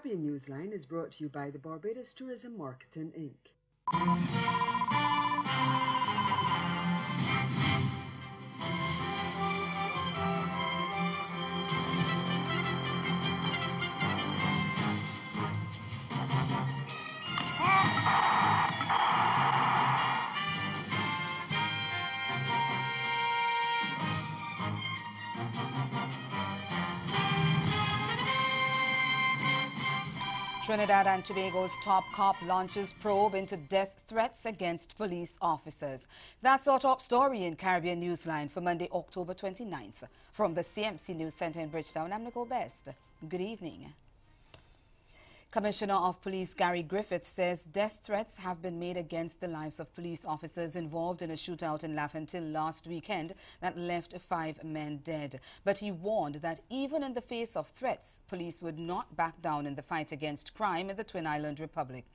Caribbean Newsline is brought to you by the Barbados Tourism Marketing, Inc. Trinidad and Tobago's top cop launches probe into death threats against police officers. That's our top story in Caribbean Newsline for Monday, October 29th. From the CMC News Center in Bridgetown, I'm Nicole Best. Good evening. Commissioner of Police Gary Griffith says death threats have been made against the lives of police officers involved in a shootout in Lafentil last weekend that left 5 men dead. But he warned that even in the face of threats, police would not back down in the fight against crime in the Twin Island Republic.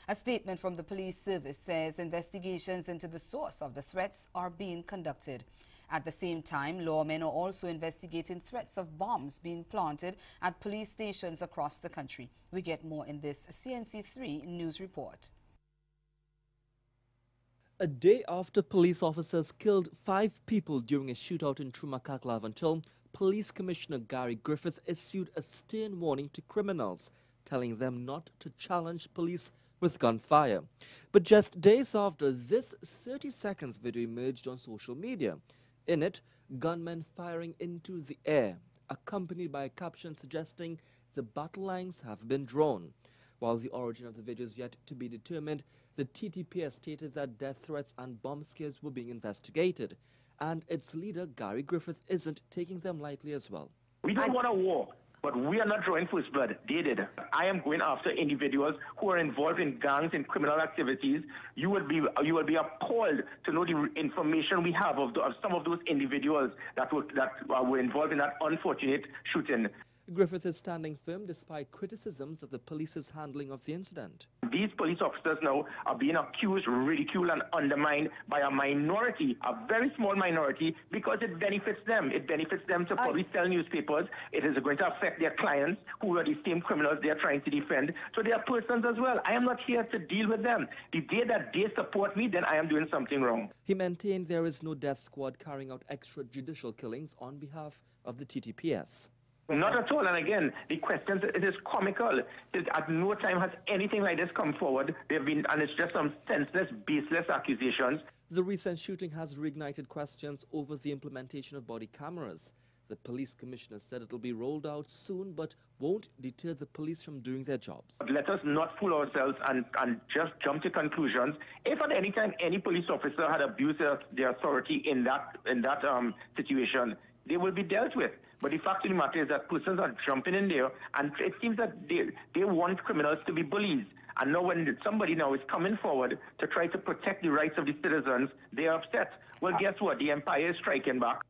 A statement from the police service says investigations into the source of the threats are being conducted. At the same time, lawmen are also investigating threats of bombs being planted at police stations across the country. We get more in this CNC3 news report. A day after police officers killed 5 people during a shootout in Trumakak, Lafentil, Police Commissioner Gary Griffith issued a stern warning to criminals, telling them not to challenge police with gunfire. But just days after, this 30 seconds video emerged on social media. In it, gunmen firing into the air, accompanied by a caption suggesting the battle lines have been drawn. While the origin of the video is yet to be determined, the TTPS stated that death threats and bomb scares were being investigated, and its leader, Gary Griffith, isn't taking them lightly as well. We don't want a war, but we are not drawing first blood. They did. I am going after individuals who are involved in gangs and criminal activities. You will be appalled to know the information we have of some of those individuals that were involved in that unfortunate shooting. Griffith is standing firm despite criticisms of the police's handling of the incident. These police officers now are being accused, ridiculed, and undermined by a minority, a very small minority, because it benefits them. It benefits them to probably sell newspapers. It is going to affect their clients, who are the same criminals they are trying to defend. So they are persons as well. I am not here to deal with them. The day that they support me, then I am doing something wrong. He maintained there is no death squad carrying out extrajudicial killings on behalf of the TTPS. Not at all. And again, the question, it is comical. At no time has anything like this come forward. And it's just some senseless, baseless accusations. The recent shooting has reignited questions over the implementation of body cameras. The police commissioner said it will be rolled out soon, but won't deter the police from doing their jobs. But let us not fool ourselves and just jump to conclusions. If at any time any police officer had abused their authority in that situation, they will be dealt with. But the fact of the matter is that persons are jumping in there, and it seems that they want criminals to be bullies. And now when somebody now is coming forward to try to protect the rights of the citizens, they are upset. Well, guess what? The empire is striking back.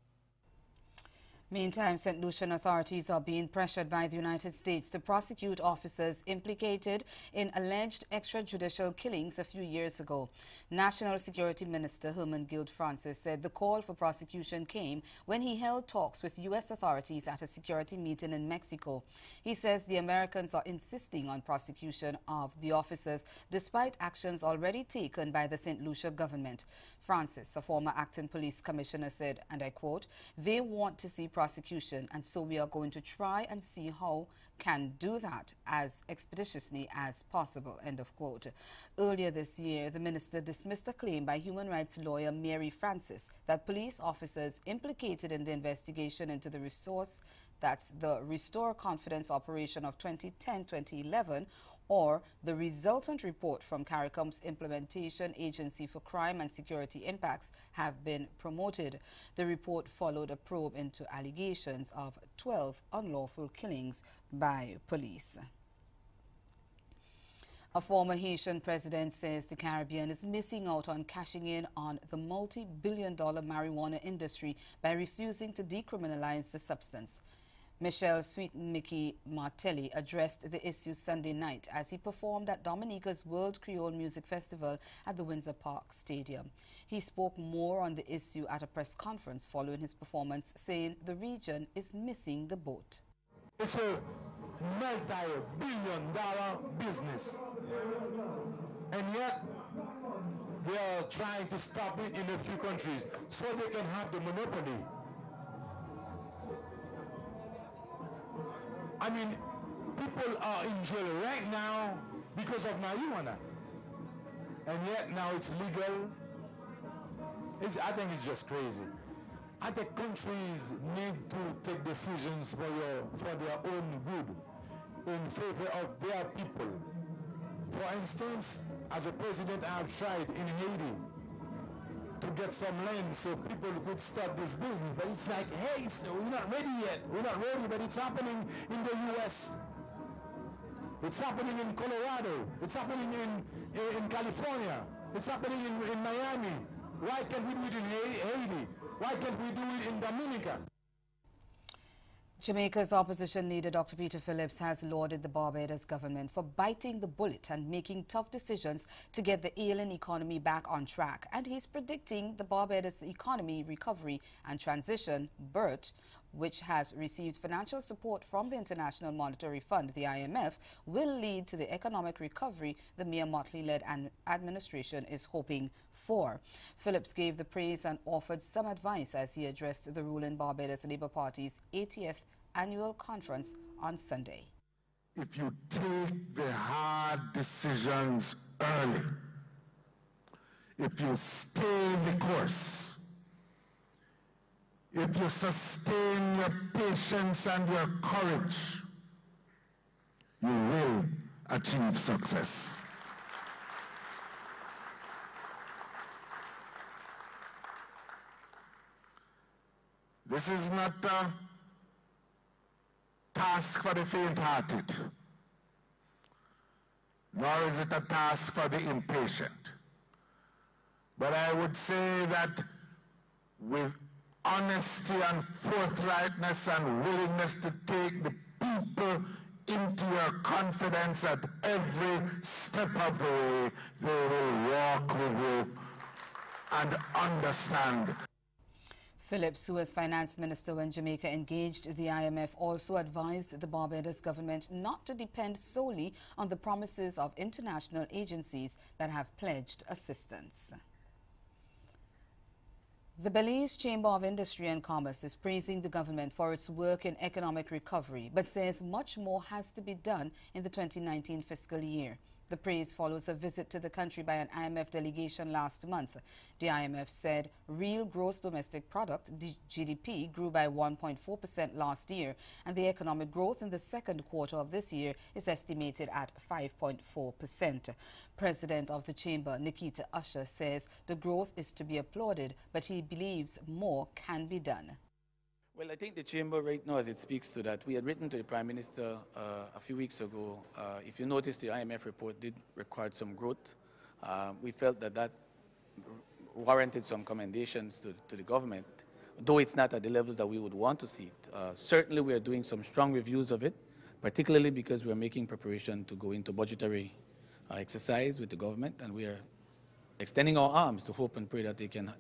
Meantime, St. Lucian authorities are being pressured by the United States to prosecute officers implicated in alleged extrajudicial killings a few years ago. National Security Minister Herman Guild Francis said the call for prosecution came when he held talks with U.S. authorities at a security meeting in Mexico. He says the Americans are insisting on prosecution of the officers despite actions already taken by the St. Lucia government. Francis, a former acting police commissioner, said, and I quote, "They want to see prosecution, and so we are going to try and see how can do that as expeditiously as possible," end of quote. Earlier this year, the minister dismissed a claim by human rights lawyer Mary Francis that police officers implicated in the investigation into the Restore Confidence operation of 2010-2011 or the resultant report from CARICOM's Implementation Agency for Crime and Security Impacts have been promoted. The report followed a probe into allegations of 12 unlawful killings by police. A former Haitian president says the Caribbean is missing out on cashing in on the multi-billion-dollar marijuana industry by refusing to decriminalize the substance. Michel Sweet Mickey Martelli addressed the issue Sunday night as he performed at Dominica's World Creole Music Festival at the Windsor Park Stadium. He spoke more on the issue at a press conference following his performance, saying the region is missing the boat. It's a multi-billion-dollar business. And yet, they are trying to stop it in a few countries so they can have the monopoly. I mean, people are in jail right now because of marijuana. And yet now it's legal. I think it's just crazy. I think countries need to take decisions for their own good in favor of their people. For instance, as a president, I have tried in Haiti to get some land so people could start this business. But it's like, hey, we're not ready yet. We're not ready, but it's happening in the U.S. It's happening in Colorado. It's happening in California. It's happening in Miami. Why can't we do it in Haiti? Why can't we do it in Dominica? Jamaica's opposition leader Dr. Peter Phillips has lauded the Barbados government for biting the bullet and making tough decisions to get the ailing economy back on track. And he's predicting the Barbados Economy Recovery and Transition, BERT, which has received financial support from the International Monetary Fund, the IMF, will lead to the economic recovery the Mayor Motley-led administration is hoping for. Phillips gave the praise and offered some advice as he addressed the ruling Barbados Labour Party's 80th annual conference on Sunday. If you take the hard decisions early, if you stay the course, if you sustain your patience and your courage, you will achieve success. This is not a task for the faint-hearted, nor is it a task for the impatient. But I would say that with honesty and forthrightness and willingness to take the people into your confidence at every step of the way, they will walk with you and understand. Phillips, who was finance minister when Jamaica engaged the IMF, also advised the Barbados government not to depend solely on the promises of international agencies that have pledged assistance. The Belize Chamber of Industry and Commerce is praising the government for its work in economic recovery, but says much more has to be done in the 2019 fiscal year. The praise follows a visit to the country by an IMF delegation last month. The IMF said real gross domestic product, GDP, grew by 1.4% last year, and the economic growth in the second quarter of this year is estimated at 5.4%. President of the Chamber, Nikita Usher, says the growth is to be applauded, but he believes more can be done. Well, I think the Chamber right now, as it speaks to that, we had written to the Prime Minister a few weeks ago. If you notice, the IMF report did record some growth. We felt that that warranted some commendations to the government, though it's not at the levels that we would want to see it. Certainly, we are doing some strong reviews of it, particularly because we are making preparation to go into budgetary exercise with the government, and we are extending our arms to hope and pray that they can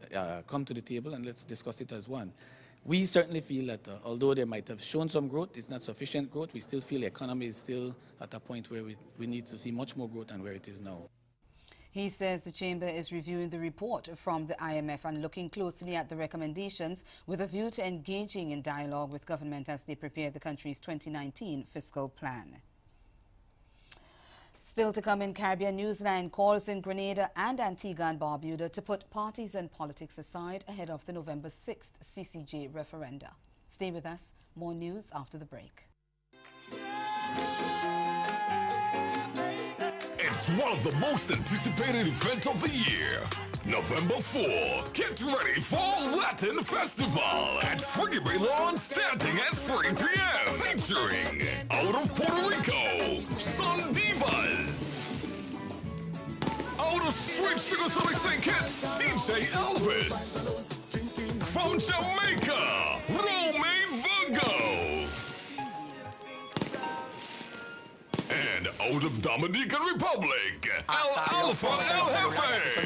come to the table and let's discuss it as one. We certainly feel that although they might have shown some growth, it's not sufficient growth. We still feel the economy is still at a point where we need to see much more growth than where it is now. He says the Chamber is reviewing the report from the IMF and looking closely at the recommendations with a view to engaging in dialogue with government as they prepare the country's 2019 fiscal plan. Still to come in Caribbean, Newsline calls in Grenada and Antigua and Barbuda to put parties and politics aside ahead of the November 6th CCJ referenda. Stay with us. More news after the break. It's one of the most anticipated events of the year. November 4, get ready for Latin Festival at Friggy Bay Lawn starting at 3 p.m. Featuring out of Puerto Rico, Sun Divas. Out of Sweet Sugar Sonic St. Kitts, DJ Elvis. From Jamaica, Romain Virgo. And And out of Dominican Republic, El Alpha El Jefe.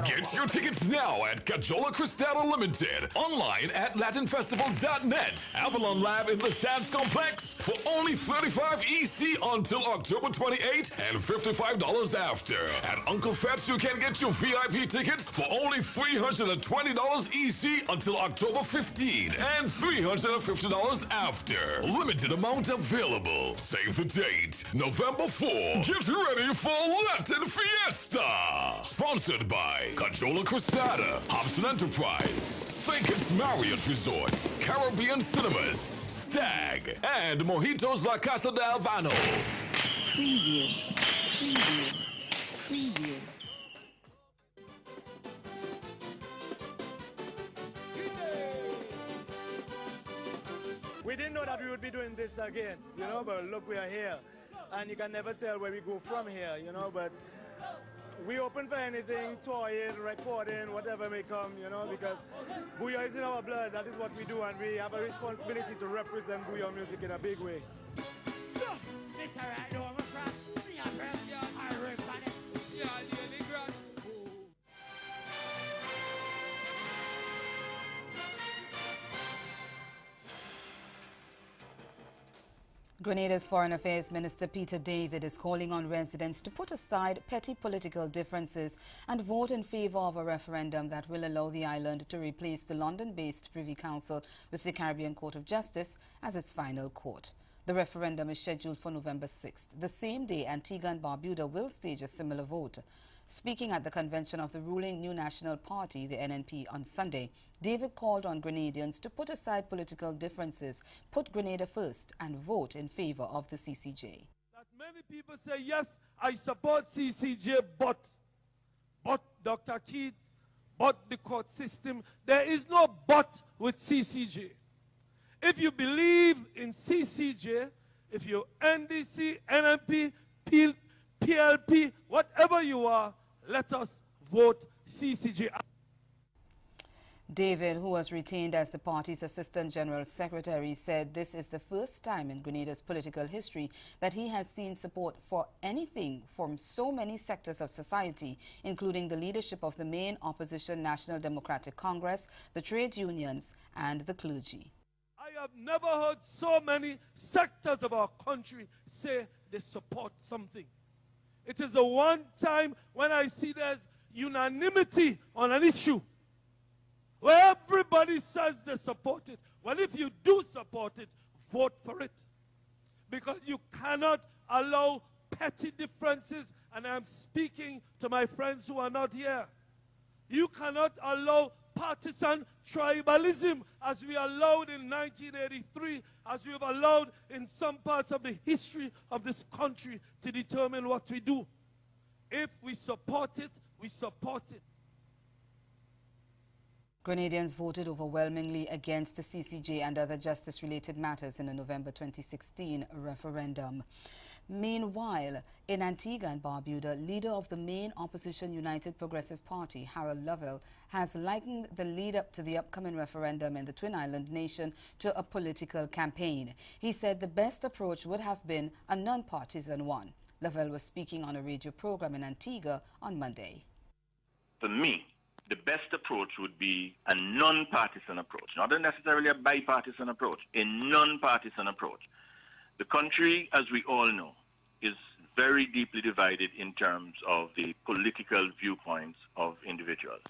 Get your tickets now at Cajola Cristal Limited, online at latinfestival.net. Avalon Lab in the Sands Complex for only $35 EC until October 28 and $55 after. At Uncle Fats, you can get your VIP tickets for only $320 EC until October 15 and $350 after. Limited amount available. Save the date, November 4. Get ready for Latin Fiesta. Sponsored by Cajola Cristata, Hobson Enterprise, St. Marriott Resort, Caribbean Cinemas, Stag, and Mojitos La Casa de Albano. Preview. Preview. Preview. We didn't know that we would be doing this again, you know, but look, we are here. And you can never tell where we go from here, you know, but we open for anything, touring, recording, whatever may come, you know, because Bouillon is in our blood. That is what we do, and we have a responsibility to represent Bouillon music in a big way. Grenada's Foreign Affairs Minister Peter David is calling on residents to put aside petty political differences and vote in favour of a referendum that will allow the island to replace the London-based Privy Council with the Caribbean Court of Justice as its final court. The referendum is scheduled for November 6th, the same day Antigua and Barbuda will stage a similar vote. Speaking at the convention of the ruling New National Party, the NNP, on Sunday, David called on Grenadians to put aside political differences, put Grenada first, and vote in favour of the CCJ. That many people say, yes, I support CCJ, but Dr. Keith, but the court system. There is no but with CCJ. If you believe in CCJ, if you're NDC, NNP, PLP, whatever you are, let us vote CCJ. David, who was retained as the party's Assistant General Secretary, said this is the first time in Grenada's political history that he has seen support for anything from so many sectors of society, including the leadership of the main opposition National Democratic Congress, the trade unions, and the clergy. I have never heard so many sectors of our country say they support something. It is the one time when I see there's unanimity on an issue, where everybody says they support it. Well, if you do support it, vote for it. Because you cannot allow petty differences, and I'm speaking to my friends who are not here. You cannot allow partisan tribalism as we allowed in 1983, as we have allowed in some parts of the history of this country to determine what we do. If we support it, we support it. Grenadians voted overwhelmingly against the CCJ and other justice-related matters in the November 2016 referendum. Meanwhile, in Antigua and Barbuda, leader of the main opposition United Progressive Party, Harold Lovell, has likened the lead-up to the upcoming referendum in the Twin Island nation to a political campaign. He said the best approach would have been a non-partisan one. Lovell was speaking on a radio program in Antigua on Monday. For me, the best approach would be a non-partisan approach, not necessarily a bipartisan approach, a non-partisan approach. The country, as we all know, is very deeply divided in terms of the political viewpoints of individuals.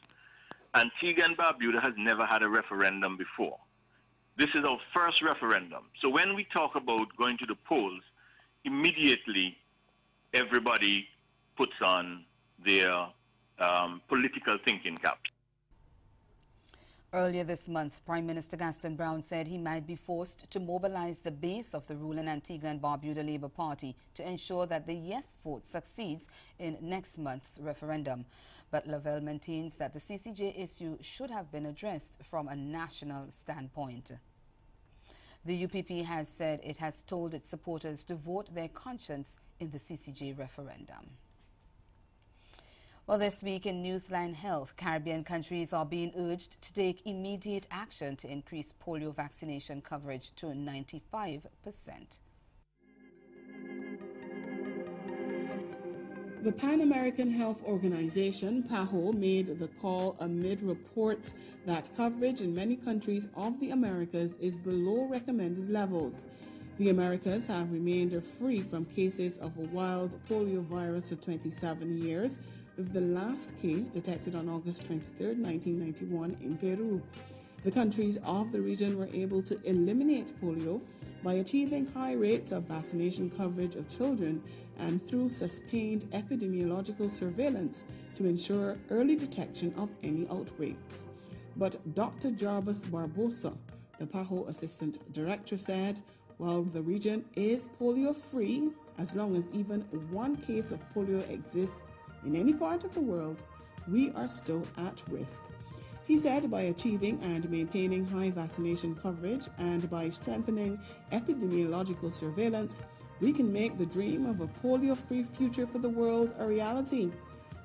Antigua and Barbuda has never had a referendum before. This is our first referendum. So when we talk about going to the polls, immediately everybody puts on their political thinking caps. Earlier this month, Prime Minister Gaston Brown said he might be forced to mobilize the base of the ruling Antigua and Barbuda Labour Party to ensure that the yes vote succeeds in next month's referendum. But Lovell maintains that the CCJ issue should have been addressed from a national standpoint. The UPP has said it has told its supporters to vote their conscience in the CCJ referendum. Well, this week in Newsline Health, Caribbean countries are being urged to take immediate action to increase polio vaccination coverage to 95%. The Pan American Health Organization, PAHO, made the call amid reports that coverage in many countries of the Americas is below recommended levels. The Americas have remained free from cases of a wild polio virus for 27 years, with the last case detected on August 23, 1991 in Peru. The countries of the region were able to eliminate polio by achieving high rates of vaccination coverage of children and through sustained epidemiological surveillance to ensure early detection of any outbreaks. But Dr. Jarbas Barbosa, the PAHO Assistant Director, said while the region is polio-free, as long as even one case of polio exists in any part of the world, we are still at risk. He said by achieving and maintaining high vaccination coverage and by strengthening epidemiological surveillance, we can make the dream of a polio-free future for the world a reality.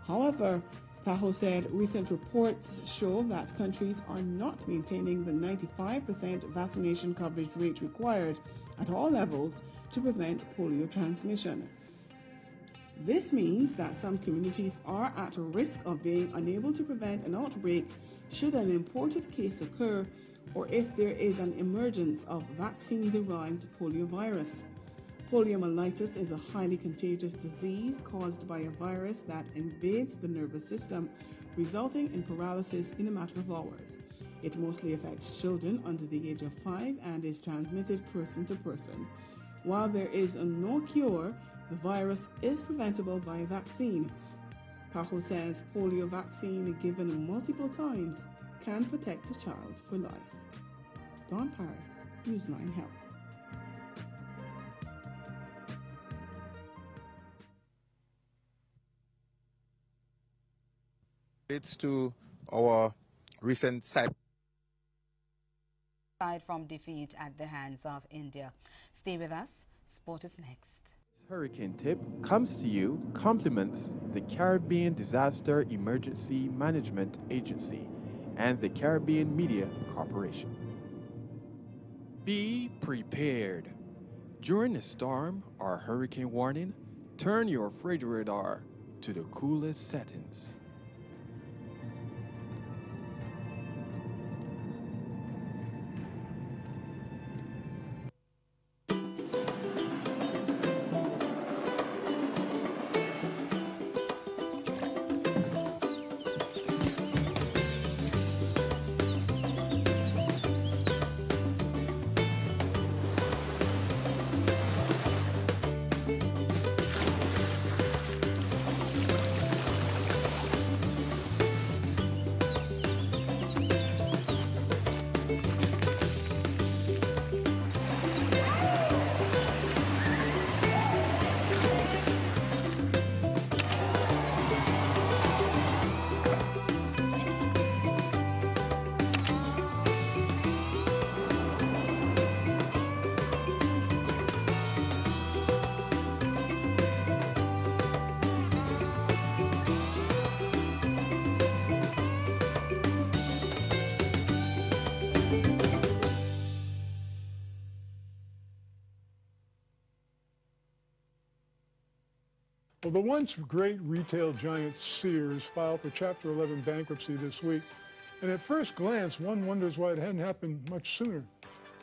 However, PAHO said recent reports show that countries are not maintaining the 95% vaccination coverage rate required at all levels to prevent polio transmission. This means that some communities are at risk of being unable to prevent an outbreak should an imported case occur or if there is an emergence of vaccine-derived poliovirus. Poliomyelitis is a highly contagious disease caused by a virus that invades the nervous system, resulting in paralysis in a matter of hours. It mostly affects children under the age of 5 and is transmitted person to person. While there is no cure, the virus is preventable by vaccine. PAHO says polio vaccine given multiple times can protect a child for life. Dawn Paris, Newsline Health. It's to our recent side from defeat at the hands of India. Stay with us. Sport is next. Hurricane tip comes to you compliments the Caribbean Disaster Emergency Management Agency and the Caribbean Media Corporation. Be prepared. During a storm or hurricane warning, turn your refrigerator to the coolest settings. Well, the once great retail giant Sears filed for Chapter 11 bankruptcy this week, and at first glance, one wonders why it hadn't happened much sooner.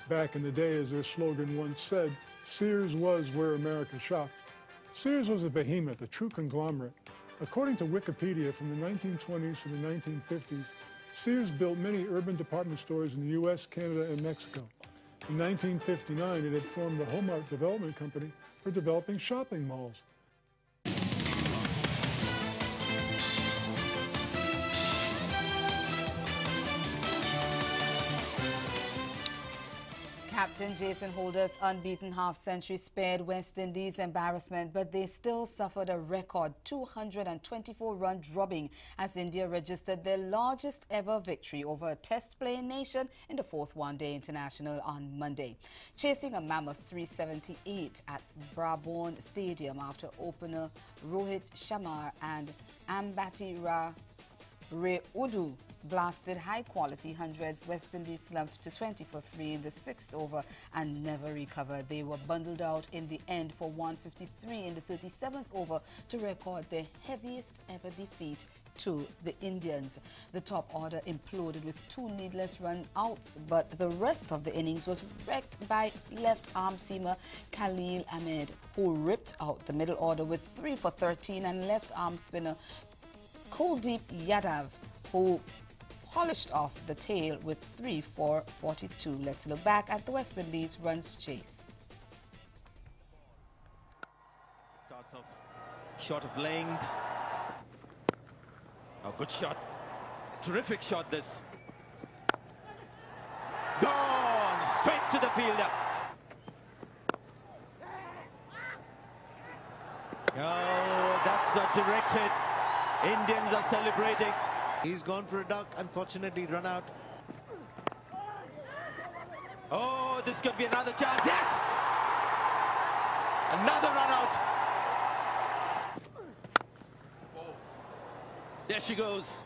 Back in the day, as their slogan once said, Sears was where America shopped. Sears was a behemoth, a true conglomerate. According to Wikipedia, from the 1920s to the 1950s, Sears built many urban department stores in the U.S., Canada, and Mexico. In 1959, it had formed the Hallmark Development Company for developing shopping malls. Captain Jason Holder's unbeaten half-century spared West Indies embarrassment, but they still suffered a record 224-run drubbing as India registered their largest ever victory over a test-playing nation in the fourth one-day international on Monday, chasing a mammoth 378 at Brabourne Stadium after opener Rohit Sharma and Ambati Rayudu blasted high-quality hundreds, West Indies slumped to 20 for 3 in the 6th over and never recovered. They were bundled out in the end for 153 in the 37th over to record their heaviest ever defeat to the Indians. The top order imploded with 2 needless run-outs, but the rest of the innings was wrecked by left-arm seamer Khalil Ahmed, who ripped out the middle order with 3 for 13, and left-arm spinner Kuldeep Yadav, who polished off the tail with 3 for 42. Let's look back at the West Indies runs chase. Starts off short of length. Oh, good shot. Terrific shot this. Gone straight to the fielder. Oh, that's a direct hit. Indians are celebrating. He's gone for a duck, unfortunately run out. Oh, this could be another chance. Yes! Another run out. There she goes.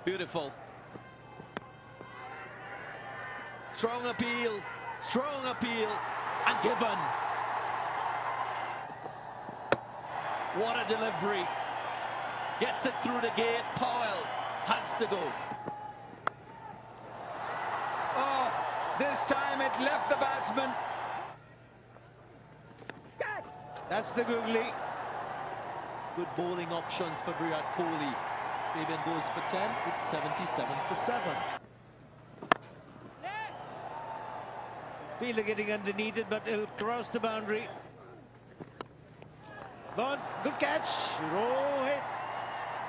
Beautiful. Strong appeal, and given. What a delivery. Gets it through the gate. Powell has to go. Oh, this time it left the batsman. That's the googly. Good bowling options for Virat Kohli. Fabian goes for 10 with 77 for 7. Fielder getting underneath it, but it'll cross the boundary. But good catch. Rohit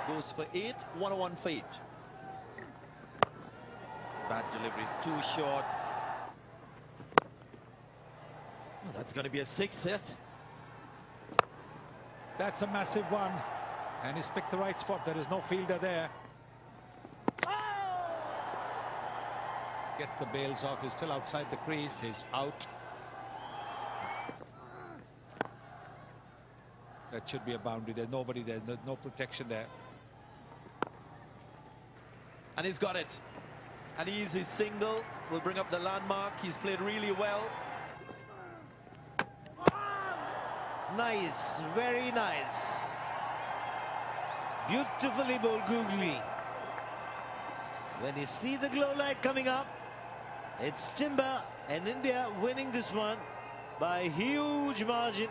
goes for 8, 101 for 8. Bad delivery, too short. Oh, that's going to be a 6, yes. That's a massive one, and he's picked the right spot. There is no fielder there. Gets the bails off. He's still outside the crease. He's out. That should be a boundary. There's nobody there. No protection there. And he's got it. An easy single will bring up the landmark. He's played really well. Nice, very nice. Beautifully bowled googly. When you see the glow light coming up, it's Timber and India winning this one by a huge margin.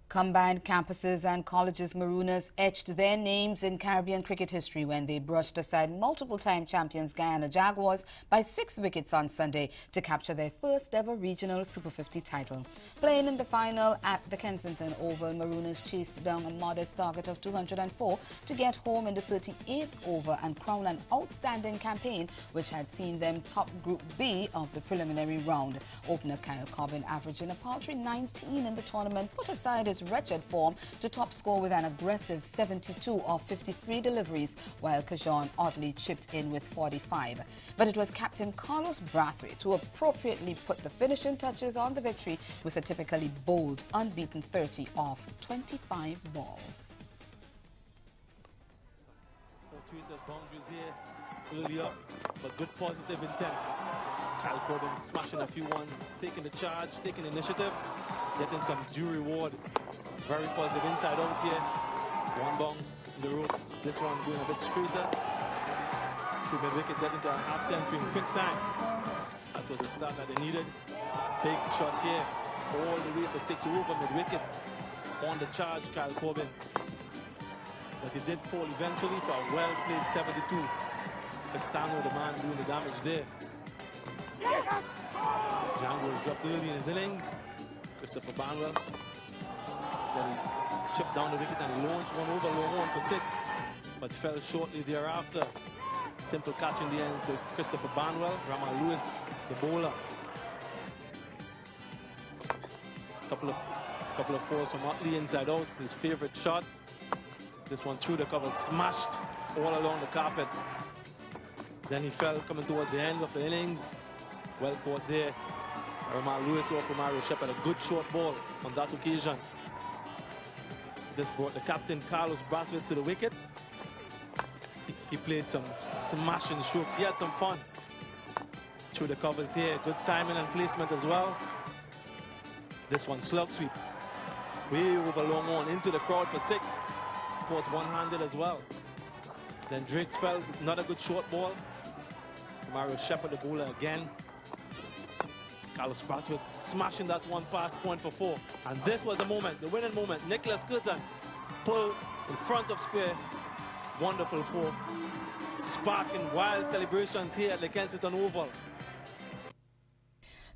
Combined campuses and colleges Marooners etched their names in Caribbean cricket history when they brushed aside multiple-time champions Guyana Jaguars by 6 wickets on Sunday to capture their first ever regional Super 50 title. Playing in the final at the Kensington Oval, Marooners chased down a modest target of 204 to get home in the 38th over and crown an outstanding campaign which had seen them top Group B of the preliminary round. Opener Kyle Cobbin, averaging a paltry 19 in the tournament, put aside his wretched form to top score with an aggressive 72 of 53 deliveries, while Kajon oddly chipped in with 45. But it was captain Carlos Brathwaite who appropriately put the finishing touches on the victory with a typically bold, unbeaten 30 off 25 balls. Fortuitous boundaries here, early up, but good positive intent. Kyle Corbin smashing a few ones, taking the charge, taking initiative, getting some due reward. Very positive inside out here. One bounce in the ropes. This one going a bit straighter. To mid-wicket, get into a half century in quick time. That was the start that they needed. Big shot here, all the way for 6 over mid-wicket. On the charge, Kyle Corbin. But he did fall eventually for a well-played 72. Castano, the man doing the damage there. Django was dropped early in his innings. Christopher Banwell. Then he chipped down the wicket and he launched one over, low on for 6, but fell shortly thereafter. Simple catch in the end to Christopher Banwell. Ramal Lewis, the bowler. Couple of fours from Utley inside out, his favorite shot. This one through the cover, smashed all along the carpet. Then he fell coming towards the end of the innings. Well caught there. Ramal Lewis off for Mario Shep had a good short ball on that occasion. This brought the captain, Carlos Brathwaite, to the wicket. He played some smashing strokes. He had some fun through the covers here. Good timing and placement as well. This one, slug sweep. Way over long on into the crowd for 6. Caught one-handed as well. Then Drake's fell, another good short ball. Mario Shepherd, the bowler again. Carlos Brathwaite smashing that one past point for 4. And this was the moment, the winning moment. Nicholas Curtin pulled in front of square. Wonderful 4. Sparking wild celebrations here at the Kensington Oval.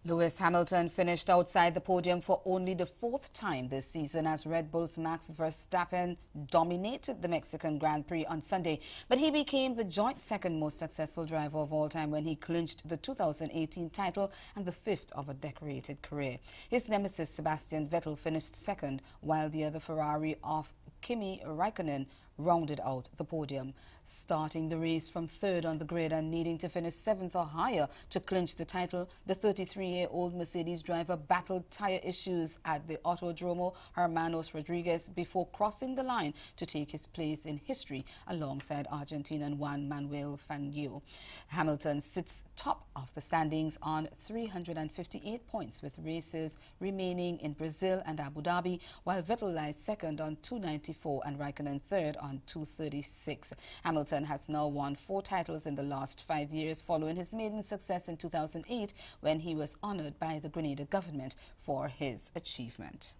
Lewis Hamilton finished outside the podium for only the 4th time this season as Red Bull's Max Verstappen dominated the Mexican Grand Prix on Sunday. But he became the joint 2nd most successful driver of all time when he clinched the 2018 title and the 5th of a decorated career. His nemesis Sebastian Vettel finished 2nd, while the other Ferrari of Kimi Raikkonen rounded out the podium, starting the race from 3rd on the grid and needing to finish 7th or higher to clinch the title. The 33-year-old Mercedes driver battled tire issues at the Autodromo Hermanos Rodriguez before crossing the line to take his place in history alongside Argentinian Juan Manuel Fangio. Hamilton sits top of the standings on 358 points with races remaining in Brazil and Abu Dhabi, while Vettel lies 2nd on 294 and Raikkonen 3rd on 236. Hamilton has now won 4 titles in the last 5 years following his maiden success in 2008 when he was honored by the Grenada government for his achievement.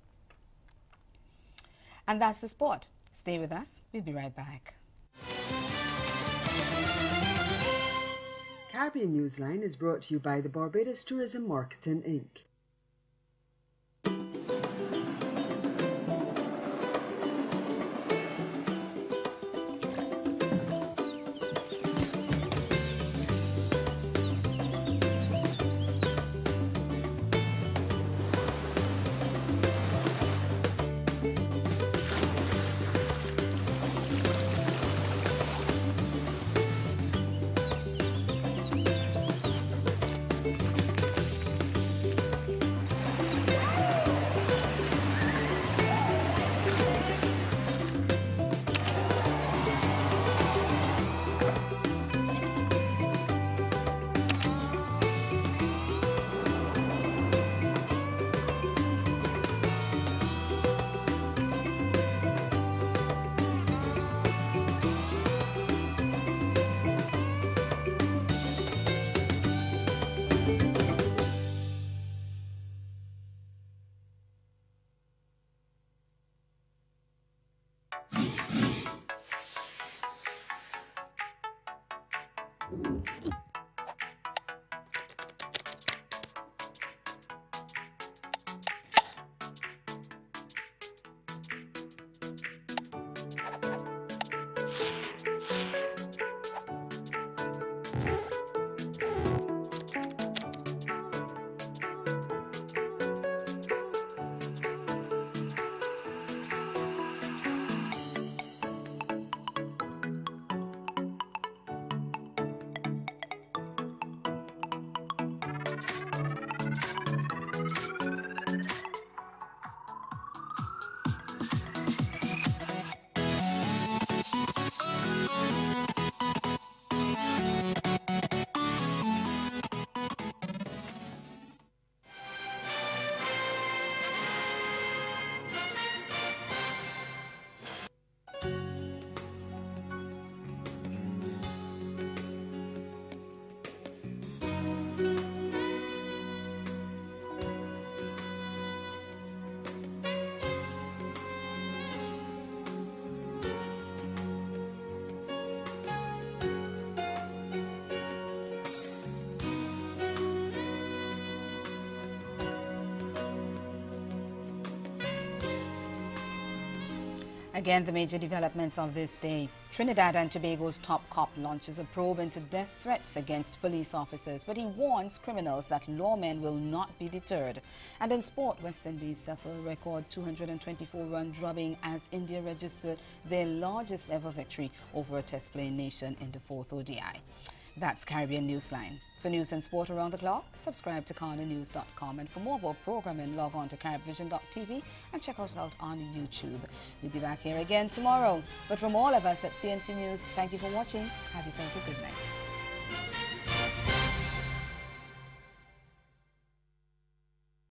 And that's the sport. Stay with us. We'll be right back. Caribbean Newsline is brought to you by the Barbados Tourism Marketing, Inc. Again, the major developments of this day. Trinidad and Tobago's top cop launches a probe into death threats against police officers, but he warns criminals that lawmen will not be deterred. And in sport, West Indies suffer a record 224-run drubbing as India registered their largest ever victory over a test-playing nation in the 4th ODI. That's Caribbean Newsline. For news and sport around the clock, subscribe to KanaNews.com. And for more of our programming, log on to CaribVision.tv and check us out on YouTube. We'll be back here again tomorrow. But from all of us at CMC News, thank you for watching. Have yourselves a good night.